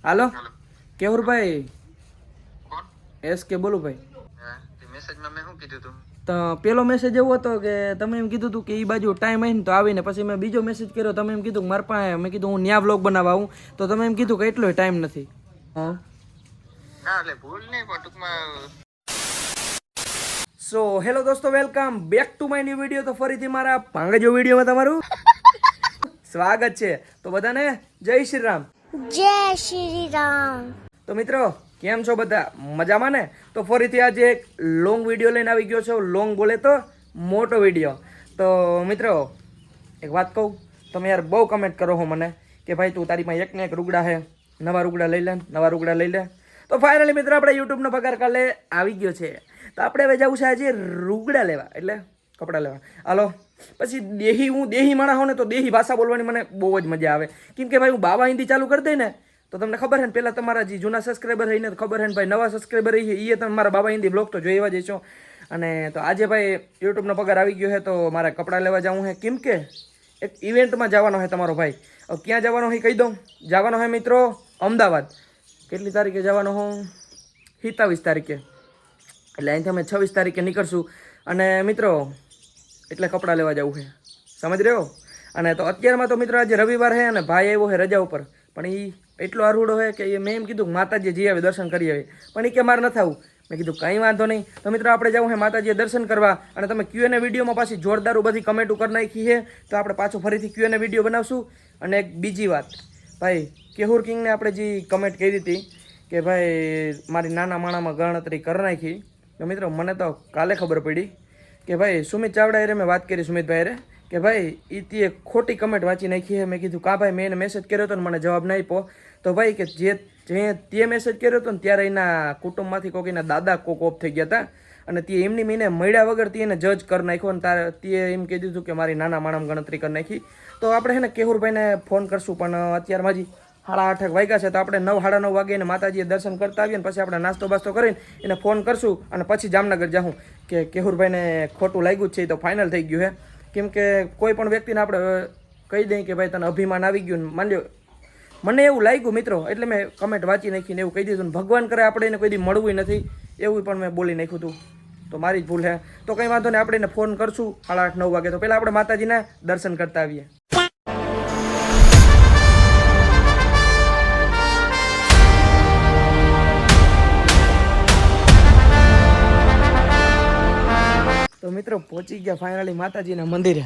હાલો હાલો કેવુરભાઈ કોણ એસ કે બોલું ભાઈ. હા તે મેસેજમાં મેં શું કીધું તું તો પેલો મેસેજ એવો હતો કે તમે એમ કીધું હતું કે એ બાજુ ટાઈમ આવીને તો આવીને પછી મેં બીજો મેસેજ કર્યો, તમે એમ કીધું કે મારા પાસે મેં કીધું હું ન્યા વ્લોગ બનાવવા આવું, તો તમે એમ કીધું કે એટલો ટાઈમ નથી. હા ના એટલે ભૂલ નહીં પણ ટૂંકમાં સો હેલો દોસ્તો, welcome back to my new video. તો ફરીથી મારા પાંગજો વિડીયોમાં તમારું સ્વાગત છે. તો બધાને જય શ્રી રામ. જય શ્રી રામ. તો મિત્રો કેમ છો બધા, મજામાં ને? તો ફરીથી આજે એક લોંગ વિડીયો લઈને આવી ગયો છો. લોંગ બોલે તો મોટો વિડીયો. તો મિત્રો એક વાત કહું, તમે યાર બહુ કમેન્ટ કરો છો મને કે ભાઈ તું તારી પાસે એક ને એક રૂગડા છે, નવા રૂગડા લઈ લે, નવા રૂગડા લઈ લે. તો ફાઇનલી મિત્રો આપણે યુટ્યુબનો પગાર કાલે આવી ગયો છે. તો આપણે હવે જવું છે આજે રૂગડા લેવા, એટલે કપડાં લેવા. હાલો પછી હું દેહી માણસ હોઉં ને તો દેહી ભાષા બોલવાની મને બહુ જ મજા આવે. કેમ કે ભાઈ હું બાબા હિન્દી ચાલુ કરી દઈ ને તો તમને ખબર છે ને, પહેલાં તમારા જે જૂના સબસ્ક્રાઈબર રહીને ખબર છે ને ભાઈ, નવા સબસ્ક્રાઈબર રહી એ તમે મારા બાબા હિન્દી બ્લોગ તો જોઈ એવા જઈશો. અને તો આજે ભાઈ યુટ્યુબનો પગાર આવી ગયો છે તો મારે કપડાં લેવા જવું છે. કેમ કે એક ઇવેન્ટમાં જવાનો છે તમારો ભાઈ. હવે ક્યાં જવાનો છે કહી દઉં. જવાનો છે મિત્રો અમદાવાદ. કેટલી તારીખે જવાનો હું? 27 તારીખે. એટલે અહીંથી અમે 26 તારીખે નીકળશું. અને મિત્રો એટલે કપડાં લેવા જવું છે, સમજ રહ્યો. અને તો અત્યારમાં તો મિત્રો આજે રવિવાર છે અને ભાઈ આવ્યો છે રજા ઉપર. પણ એ એટલો અરૂડો છે કે મેં એમ કીધું માતાજી જઈ આવે, દર્શન કરી આવે. પણ એ કે મારે નથી આવું. મેં કીધું કંઈ વાંધો નહીં. તો મિત્રો આપણે જવું છે માતાજીએ દર્શન કરવા. અને તમે Q&A વિડીયોમાં પાછી જોરદાર બધી કમેન્ટો કરી નાખી છે, તો આપણે પાછો ફરીથી Q&A વિડીયો બનાવશું. અને એક બીજી વાત ભાઈ, કેહુર કિંગને આપણે જે કમેન્ટ કરી હતી કે ભાઈ મારી નાના માણામાં ગણતરી કરી નાખી, તો મિત્રો મને તો કાલે ખબર પડી કે ભાઈ સુમિત ચાવડા રે મેં વાત કરી સુમિતભાઈ રે કે ભાઈ એ તે ખોટી કમેન્ટ વાંચી નાખી છે. મેં કીધું કાં ભાઈ, મેં એને મેસેજ કર્યો હતો ને મને જવાબ ના આપ્યો. તો ભાઈ કે જે તે મેસેજ કર્યો હતો ને ત્યારે એના કુટુંબમાંથી કોઈક એના દાદા કોક ઓફ થઈ ગયા હતા અને તે એમની મીને મળ્યા વગર તે એને જજ કરી નાખ્યો. અને તારે તે એમ કહી દીધું કે મારી નાના માણામાં ગણતરી કરી નાખી. તો આપણે છે ને કેહુરભાઈને ફોન કરશું, પણ અત્યારમાં હજી 8:30 વાગ્યા છે. તો આપણે 9, 9:30 વાગે એને માતાજીએ દર્શન કરતા આવીએ ને પછી આપણે નાસ્તો બાસ્તો કરીને એને ફોન કરશું અને પછી જામનગર જાઉં કે કેહુરભાઈને ખોટું લાગ્યું જ છે. તો ફાઇનલ થઈ ગયું છે. કેમ કે કોઈ પણ વ્યક્તિને આપણે કહી દઈએ કે ભાઈ તને અભિમાન આવી ગયું, માન્યો મને એવું લાગ્યું મિત્રો, એટલે મેં કમેન્ટ વાંચી નાખીને એવું કહી દીધું. ભગવાન કરે આપણે એને કોઈ દી મળવું નથી એવું પણ મેં બોલી નાખ્યું હતું. તો મારી જ ભૂલ છે. તો કંઈ વાંધો નહીં, આપણે એને ફોન કરશું 8:30, 9 વાગે. તો પહેલાં આપણે માતાજીના દર્શન કરતા આવીએ. તો મિત્રો પહોંચી ગયા ફાઇનલી માતાજીના મંદિરે.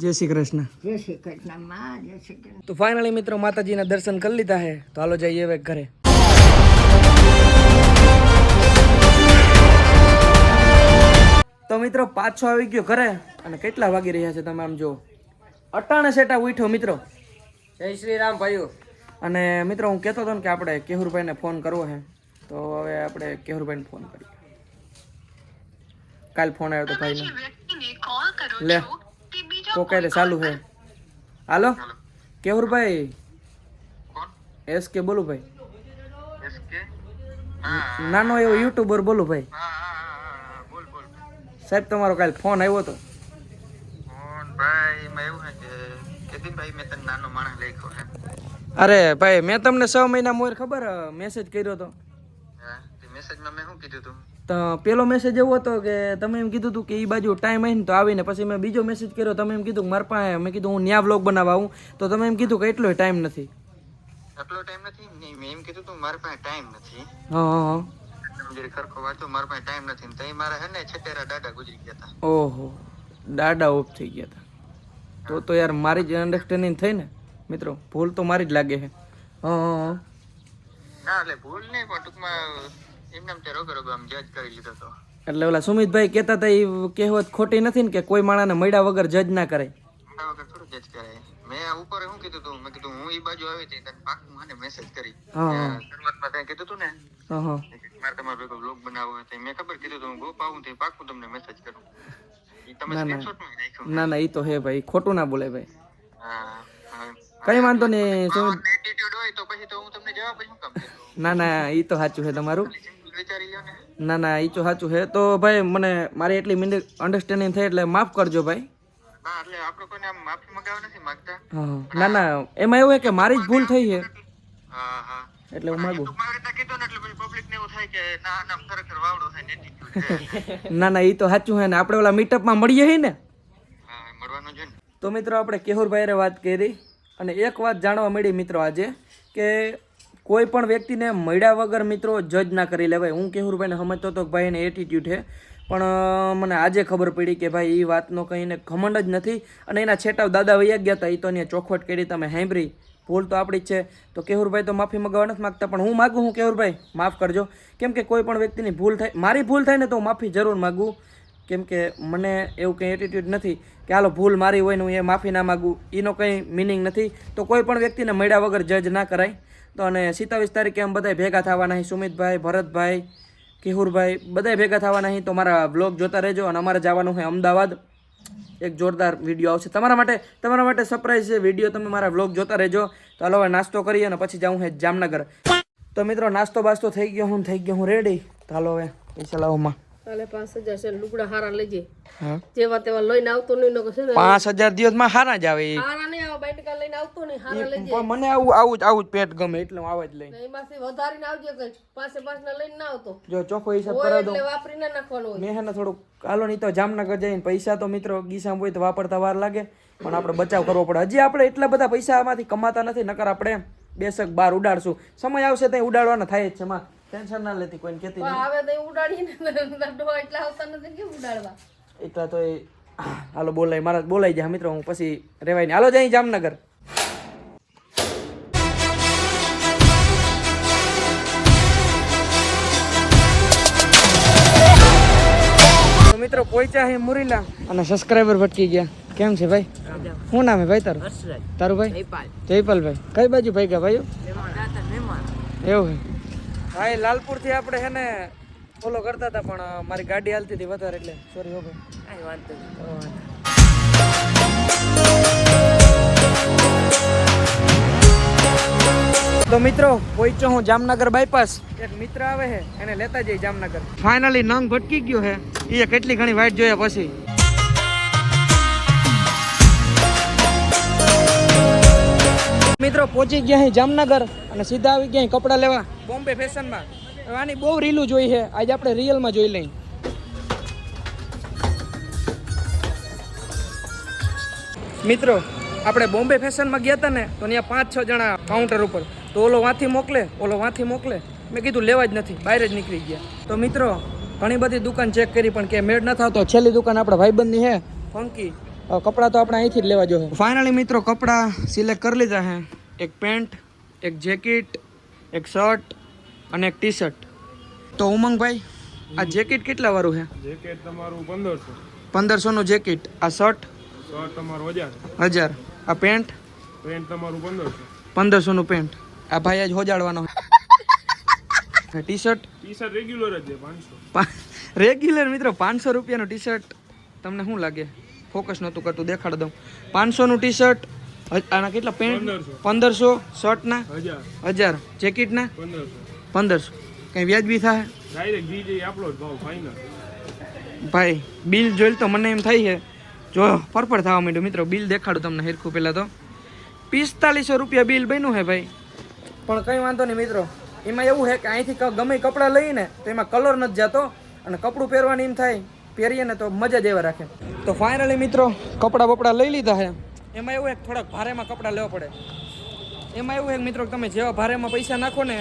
જય શ્રી કૃષ્ણ. જય શ્રી કૃષ્ણ માં. જય શ્રી કૃષ્ણ. તો ફાઇનલી મિત્રો માતાજીના દર્શન કરી લીધા છે. તો હાલો જઈએ હવે ઘરે. તો મિત્રો પાછો આવી ગયો ઘરે. અને કેટલા વાગી રહ્યા છે તમે આમ જો, 98 સેટા ઉઠ્યો મિત્રો. જય શ્રી રામ ભાઈઓ. અને મિત્રો હું કહેતો હતો ને કે આપણે કેહુરભાઈને ફોન કરવો છે. તો હવે આપણે કેહુરભાઈને ફોન કરીએ. કાલ ફોન આવ્યો તો ભાઈને, લે કોકારે ચાલુ છે. હાલો કેહુરભાઈ, કોણ એસ કે બોલું ભાઈ. SK નાનો એવો યુટ્યુબર બોલું ભાઈ. હા બોલ બોલ. સાહેબ તમારો કાલ ફોન આવ્યો હતો. કોણ ભાઈ? એમાં એવું છે કે કેદીભાઈ મેં તને નાનો માણસ લખ્યો છે. અરે ભાઈ મેં તમને 6 મહિના મોર ખબર મેસેજ કર્યો હતો. હા તે મેસેજમાં મેં શું કીધું તું તો પેલો મેસેજ એવો હતો કે તમે એમ કીધું હતું કે એ બાજુ ટાઈમ આવીને તો આવીને પછી મેં બીજો મેસેજ કર્યો, તમે એમ કીધું કે મારા પાસે મેં કીધું હું ન્યા વ્લોગ બનાવવા આવું, તો તમે એમ કીધું કે એટલો ટાઈમ નથી. આટલો ટાઈમ નથી? નહીં, મેં એમ કીધું તું મારા પાસે ટાઈમ નથી. હા હા હા. તમે જરી ખરખો વાંચો, મારા પાસે ટાઈમ નથી. ને તઈ મારા હે ને છેટેરા દાદા ગુજરી ગયા હતા. ઓહો, દાડા ઓફ થઈ ગયા હતા. તો યાર મારી જ અન્ડરસ્ટેન્ડિંગ થઈ ને મિત્રો, ભૂલ તો મારી જ લાગે છે. હા હા હા. ના એટલે ભૂલ નહીં પણ ટૂંકમાં એમને તે રોગે રોગે આમ જજ કરી લીધો હતો. એટલે ઓલા સુમિતભાઈ કહેતા હતા એ કહેવત ખોટી નથી ને કે કોઈ માણસને મળ્યા વગર જજ ના કરે. આ વગર થોડું જજ કરાય. મેં આ ઉપર શું કીધું તું, મેં કીધું હું ઈ બાજુ આવી હતી તને પાકું મને મેસેજ કરી. હા. શરૂઆતમાં તને કીધું તું ને હા હા. મારે તમારો ભેગો વ્લોગ બનાવવો હોય તો મેં ખબર કીધું તું હું ગોપ આવું તો પાકું તમને મેસેજ કરું. ઈ તમે ના ના સ્ક્રીનશોટમાં નાખ્યું. ના ના, એ તો હે ભાઈ, ખોટું ના બોલે ભાઈ. હા કઈ વાંધો નહીં સુમિત. એટીટ્યુડ હોય તો પછી તો હું તમને જવાબ જ શું કામ દેતો. ના ના, એ તો સાચું છે તમારું. સિમ્પલ વિચારી લ્યો ને. ના ના, એ તો સાચું છે. તો ભાઈ મને મારી એટલી અન્ડરસ્ટેન્ડિંગ થઈ એટલે માફ કરજો ભાઈ. ના એટલે આપણે કોઈને આમ માફી મંગાવવા નથી માંગતા. હા ના ના એમાં એવું છે કે મારી જ ભૂલ થઈ છે હા હા એટલે હું માગું. તું મારી રીતે કીધું ને એટલે પછી પબ્લિક ને એવું થાય કે ના ના ખરેખર વાવડો થાય ને attitude છે. ના ના એ તો સાચું છે ને આપણે ઓલા મીટઅપમાં મળીએ છીએ ને. હા મળવાનું છે ને. તો મિત્રો આપણે કેહુરભાઈ વાત કરી અને એક વાત જાણવા મળી મિત્રો આજે કે કોઈ પણ વ્યક્તિને મળ્યા વગર મિત્રો જજ ના કરી લેવાય. હું કેહુરભાઈને સમજતો હતો કે ભાઈ એને એટીટ્યુડ છે પણ મને આજે ખબર પડી કે ભાઈ એ વાતનો કંઈ એને ઘમંડ જ નથી અને એના છેટાવ દાદા વૈયા ગયા હતા એ તો એને ચોખવટ કરી તમે સાંભળી. ભૂલ તો આપણી જ છે તો કેહુરભાઈ તો માફી મગાવવા નથી માગતા પણ હું માગું હું કેહુરભાઈ માફ કરજો કેમ કે કોઈ પણ વ્યક્તિની ભૂલ થાય મારી ભૂલ થાય ને તો હું માફી જરૂર માગું કેમ કે મને એવું કંઈ એટીટ્યુડ નથી કે હાલો ભૂલ મારી હોય ને હું એ માફી ના માગું એનો કંઈ મિનિંગ નથી. તો કોઈ પણ વ્યક્તિને મળ્યા વગર જજ ના કરાય. તો અને 27 તારીખે આમ બધા ભેગા થવાના અહીં સુમિતભાઈ ભરતભાઈ કેહુરભાઈ બધા ભેગા થવાના અહીં તો મારા બ્લોગ જોતા રહેજો અને અમારે જવાનું છે અમદાવાદ. એક જોરદાર વિડીયો આવશે તમારા માટે સરપ્રાઈઝ છે વિડીયો. તમે મારા બ્લોગ જોતા રહેજો. તો હાલો હવે નાસ્તો કરીએ અને પછી જાઉં છે જામનગર. તો મિત્રો નાસ્તો બાસ્તો થઈ ગયો હું રેડી. તો હાલો હવે પૈસા લાવોમાં કાલે 5000 છે લુગડા હારા લેજે. હા જેવા તેવા લઈને આવતો નહીં નકો છે ને 5000 દિવસમાં હારા જ આવે. હારા નહીં આવે બાઈટકા લઈને આવતો નહીં હારા લેજે. પણ મને આવું જ પેટ ગમે એટલે હું આવા જ લઈ. એમાંથી વધારીને આવજે કઈ 5 ના લઈને ના આવતો. જો ચોખ્ખો હિસાબ હોય કરાવ દઉં એટલે વાપરી ના નાખવાનો હોય. મેં હે ને થોડુંક હાલો નહીં તો જામનગર જઈને પૈસા તો મિત્રો ગીસામાં હોય તો વાપરતા વાર લાગે પણ આપણે બચાવ કરવો પડે. હજી આપણે એટલા બધા પૈસા આમાંથી કમાતા નથી નકર આપણે બેશક બહાર ઉડાડશું. સમય આવશે ત્યાં ઉડાડવાના થાય જ છે માં ટેન્શન ના લેતી કોઈને કહેતી નહીં. આવે તો ઉડાડીને ડોહા એટલા આવતા નથી કેમ ઉડાડવા. એટલા તો એ હાલો બોલાઈ જાય મિત્રો હું પછી રેવાય નહીં. હાલો જઈ જામનગર. તો મિત્રો પહોંચ્યા હે મુરીલા અને સબસ્ક્રાઇબર ભટકી ગયા. કેમ છે ભાઈ? શું નામ હે ભાઈ તારું? તારું ભાઈ? જયપાલભાઈ. કઈ બાજુ ભાઈ ગયા ભાઈઓ? એવું હે ભાઈ લાલપુર થી આપણે હે ને ફોલો કરતા હતા પણ મારી ગાડી હાલતી હતી વધારે એટલે સોરી હો ભાઈ. તો મિત્રો પહોંચ્યો હું જામનગર બાયપાસ. એક મિત્ર આવે છે એને લેતા જઈ જામનગર. ફાઇનલી નંગ ભટકી ગયો છે એ કેટલી ઘણી વાઈટ જોયા પછી. મિત્રો પહોંચી ગયા અહીં જામનગર અને સીધા આવી ગયા કપડા લેવા બોમ્બે ફેશનમાં. આની બહુ રીલું જોઈ છે આજે આપણે રિયલમાં જોઈ લઈ. મિત્રો આપણે બોમ્બે ફેશનમાં ગયા હતા ને તો ત્યાં 5-6 જણા કાઉન્ટર ઉપર તો ઓલો વાંથી મોકલે મેં કીધું લેવા જ નથી બહાર જ નીકળી ગયા. તો મિત્રો ઘણી બધી દુકાન ચેક કરી પણ કે મેળ ન થતો. છેલ્લી દુકાન આપણા ભાઈબંધની છે ફંકી. કપડાં તો આપણે અહીંથી જ લેવા જોઈએ. ફાઇનલી મિત્રો કપડાં સિલેક્ટ કરી લીધા છે. એક પેન્ટ, એક જેકેટ, એક શર્ટ અને એક ટી શર્ટ. તો ઉમંગભાઈ આ જેકેટ કેટલા વાળું છે? જેકેટ તમારું 1500. 1500 નું જેકેટ. આ શર્ટ તમારું 1000. 1000. આ પેન્ટ તમારું 1500. 1500 નું પેન્ટ. આ ભાઈ આજ હોજાડવાનો. ટી શર્ટ રેગ્યુલર જ છે 500. રેગ્યુલર મિત્રો 500 રૂપિયાનું ટી શર્ટ. તમને શું લાગે? ફોકસ નહોતું કરતું દેખાડ દઉં. 500 નું ટી શર્ટ. આના કેટલા પેન્ટ? 1500. શર્ટના 1000. જેકેટના 1500. કઈ વ્યાજબી થાય? ડાયરેક્ટ જીજે આપણો જ ભાવ ફાઇનલ. ભાઈ બિલ જોઈ તો મને એમ થાય છે જો ફરફર થવા માંડ્યું. મિત્રો બિલ દેખાડું તમને હેરખું પહેલાં તો 4500 રૂપિયા બિલ બન્યું છે ભાઈ. પણ કંઈ વાંધો નહીં મિત્રો. એમાં એવું છે કે અહીંથી ગમે કપડાં લઈને તો એમાં કલર નથી જતો અને કપડું પહેરવાની એમ થાય પહેરીએ ને તો મજા જ એવા રાખે. તો ફાઇનલી મિત્રો કપડાં લઈ લીધા છે. એમાં એવું એક થોડાક ભારેમાં કપડાં લેવા પડે. એમાં એવું છે મિત્રો તમે જેવા ભારેમાં પૈસા નાખો ને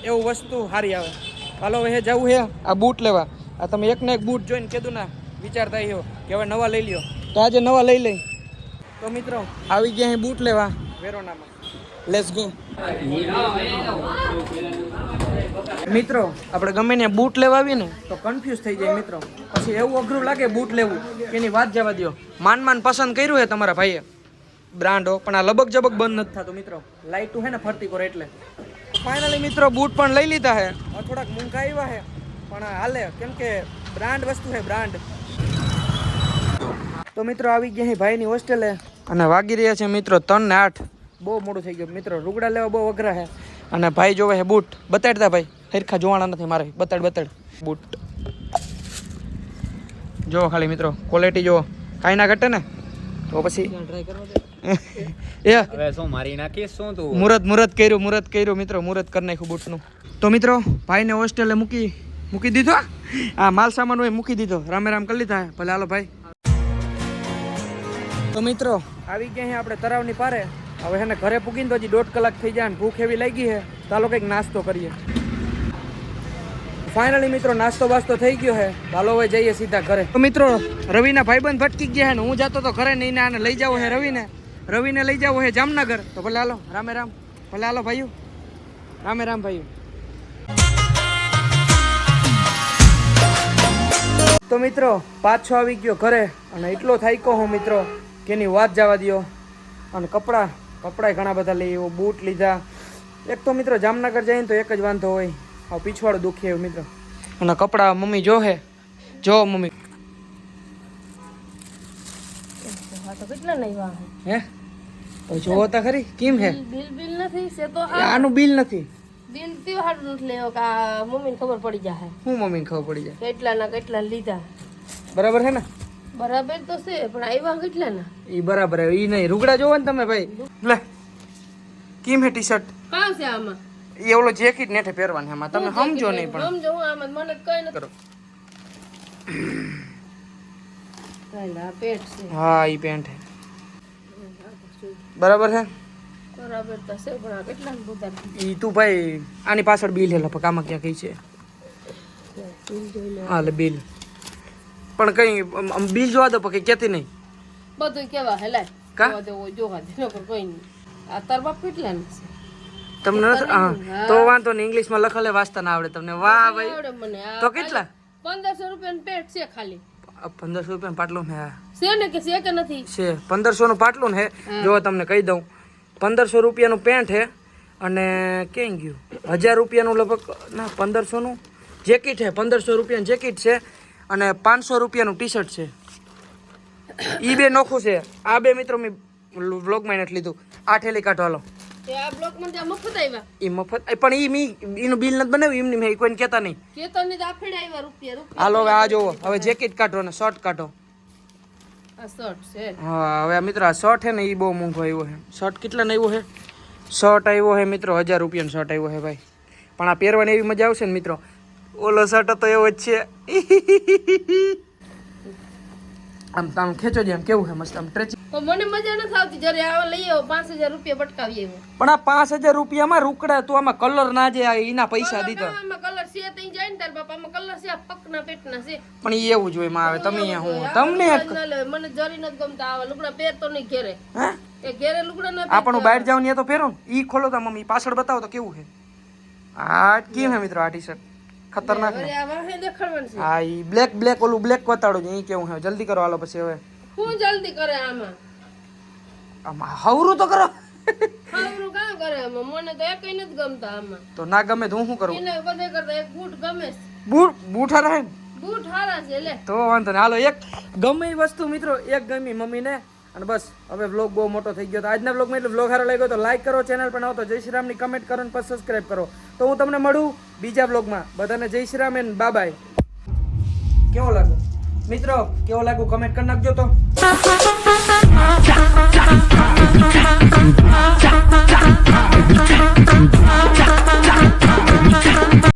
એવું વસ્તુ સારી આવે. હાલો હવે જવું છે આ બૂટ લેવા. આ તમે એકને એક બૂટ જોઈને કીધું ના વિચારતા આવ્યો કે હવે નવા લઈ લ્યો તો આજે નવા લઈ લઈ. તો મિત્રો આવી ગયા અહીં બૂટ લેવા વેરોનામાં. Let's go. મિત્રો આપણે ગમે ને બૂટ લેવા આવીએ ને તો કન્ફ્યુઝ થઈ જાય મિત્રો. પછી એવું અઘરું લાગે બૂટ લેવું કે એની વાત જવા દો. માન પસંદ કર્યું છે તમારા ભાઈએ બ્રાન્ડો પણ આ લબક જબક બંધ નથી થતું મિત્રો. લાઇટું છે ને ફરતી કરે એટલે. ફાઇનલી મિત્રો બૂટ પણ લઈ લીધા છે. થોડાક મૂંઘા આવ્યા છે પણ હાલે કેમ કે બ્રાન્ડ વસ્તુ છે બ્રાન્ડ. તો મિત્રો આવી ગયા અહીં ભાઈની હોસ્ટેલે અને વાગી રહ્યા છે મિત્રો 3 ને 8. બહુ મોડું થઈ ગયું મિત્રો. રૂગડા લેવા બહુ અઘરા છે અને ભાઈ જોવે છે બૂટ. બતાડતા ભાઈ હરખા જોવાના નથી મારે. બતાડ બૂટ જો ખાલી મિત્રો ક્વોલિટી જો કાંઈ ના ઘટે ને. તો પછી ટ્રાય કરવા એ દે હવે શું મારી નાખીશ શું તું મુરત કર્યું મિત્રો મુરત કરી નાખ્યું બૂટનું. તો મિત્રો ભાઈને હોસ્ટેલે મૂકી દીધો. આ માલ સામાન હોય મૂકી દીધો. રામે રામ કરી લીધા. ભલે હાલો ભાઈ. તો મિત્રો આવી ગયા છીએ આપણે તળાવની પારે. હવે એને ઘરે પૂગીને તો હજી 1.5 કલાક થઈ જાય ને ભૂખ એવી લાગી છે. ચાલો કંઈક નાસ્તો કરીએ. ફાઇનલી મિત્રો નાસ્તો બાસ્તો થઈ ગયો છે. ચાલો હવે જઈએ સીધા ઘરે. તો મિત્રો રવિના ભાઈબંધ ભટકી ગયા છે ને હું જાતો તો ઘરે નહીં આને લઈ જાવ છે રવિને લઈ જાવ છે જામનગર. તો ભલે હાલો રામે રામ. ભલે હાલો ભાઈઓ રામે રામ ભાઈઓ. તો મિત્રો પાછો આવી ગયો ઘરે અને એટલો થાક્યો હું મિત્રો કે એની વાત જવા દ્યો. અને કપડાં ઘણા બધા લઈ આવ્યો. બૂટ લીધા. એક તો મિત્રો જામનગર જઈને તો એક જ વાંધો હોય, આ પીછવાડું દુખે એવું મિત્રો. અને કપડાં મમ્મી જો મમ્મી તો કેટલા નહીં હે તો જોવો તો ખરી કેમ હે. બિલ નથી છે તો આનું બિલ નથી. બિલ થી હાડું નથી લેવો કે આ મમ્મીને ખબર પડી જાય હું મમ્મીને ખબર પડી જાય કેટલા લીધા. બરાબર છે ને. બરાબર તો છે પણ આવ્યા કેટલા ના ઈ બરાબર હે. ઈ નહીં રૂગડા જોવો ને તમે ભાઈ. લે કેમ હે ટી-શર્ટ કામ છે આમાં એ ઓલો જેકેટ નેઠે પહેરવાનું એમાં તમે સમજો નહીં પણ સમજો હું આમાં મને કઈ નથી કરો. કાંઈ પેટ છે હા ઈ પેન્ટ હે. બરાબર છે. બરાબર તો છે પણ આ કેટલા બધા ઈ તું ભાઈ આની પાછળ બિલ હે લપક આમાં ક્યાં કઈ છે. હા લે બિલ પણ કઈ બિલ જોવા દો પછી કેતી નહીં બધું કેવા હે લાય કા? જોવા દે નકર કોઈ નહીં. આ તાર બાપ કેટલા ને છે તમને નથી? હા તો વાંધો નહીં. ઇંગ્લિશમાં લખેલે વાંચતા ના આવડે તમને. વાહ ભાઈ. આવડે મને આ તો કેટલા 1500 રૂપિયાનું પેટ છે ખાલી 1500 રૂપિયા પાટલું હે. છે ને કે છે કે નથી છે 1500 નું પાટલું હે. જો તમને કહી દઉં 1500 રૂપિયાનું પેન્ટ હે અને ક્યાં ગયું 1000 રૂપિયાનું લગભગ ના 1500 નું જેકેટ હે. 1500 રૂપિયાનું જેકેટ છે અને 500 રૂપિયાનું ટી-શર્ટ છે. ઈ બે નોખું છે. આ બે મિત્રો મેં વ્લોગમાં નથી લીધું. આ ઠેલી કાઢો હાલો. તે આ બ્લોક માં ત્યાં મફત આવ્યા ઈ મફત પણ એનું બિલ નથી બનાવ્યું એમની મેં કોઈને કહેતા નહીં. કેતન ને આફેડ આવ્યા રૂપિયા હાલો હવે આ જોવો. હવે જેકેટ કાઢો ને શર્ટ કાઢો. આ શર્ટ છે હા હવે મિત્રો આ શર્ટ હે ને એ બહુ મોંઘો આવ્યો છે. શર્ટ કેટલાનો આવ્યો છે? શર્ટ આવ્યો છે મિત્રો 1000 રૂપિયાનો શર્ટ આવ્યો છે ભાઈ. પણ આ પહેરવાની એવી મજા આવશે ને મિત્રો. ઓલો શર્ટ હતો એવો જ છે. આમ તામ ખેંચો જેમ કેવું છે મસ્ત આમ ટ્રેચિંગ. પણ મને મજા નથી આવતી જ્યારે આવા લઈ આવો 5000 રૂપિયા પટકાવી આવ્યો પણ આ 5000 રૂપિયામાં રૂકડા તું આમાં કલર ના જે એના પૈસા દીધા. આમાં કલર છે તઈ જાય ને તાર બાપા આમાં કલર છે આ પકના પેટના છે પણ ઈ એવું જ હોય માં આવે. તમે હું તમને મને જરી નથી ગમતા આવા લુગડા પહેરતો નહીં ઘેરે. હે એ ઘેરે લુગડા ના આપણું બહાર જાવ ને તો પહેરો ને. ઈ ખોલો તો મમ્મી પાછળ બતાવો તો કેવું છે. આ કેમ હે મિત્રો આ ટી-શર્ટ ખતરનાક ને. આ વાહે દેખાડવાનું છે. હા ઈ બ્લેક ઓલું બ્લેક બતાડો છે. ઈ કેવું છે જલ્દી કરો હાલો પછી હવે હું જલ્દી કરે આમાં આમાં હવરું તો કરો. ખાવાનું કામ કરે આમાં મને તો એકઈ નથી ગમતા આમાં. તો ના ગમે તો હું કરું? એને બધે કરતા એક બૂટ ગમે છે. બૂઠા રહે ને બૂટ હારા છે લે તો વાંધો ને. હાલો એક ગમે એ વસ્તુ મિત્રો એક ગમી મમ્મીને. અને બસ હવે વ્લોગ બહુ મોટો થઈ ગયો. તો આજના વ્લોગમાં એટલે વ્લોગ સારો લાગ્યો તો લાઈક કરો. ચેનલ પર આવો તો જય શ્રી રામની કમેન્ટ કરો અને પછી સબસ્ક્રાઈબ કરો. તો હું તમને મળું બીજા વ્લોગમાં. બધાને જય Shri Ram and bye bye. કેવો લાગ્યો મિત્રો? કેવો લાગ્યું કમેન્ટ કરી નાખજો તો.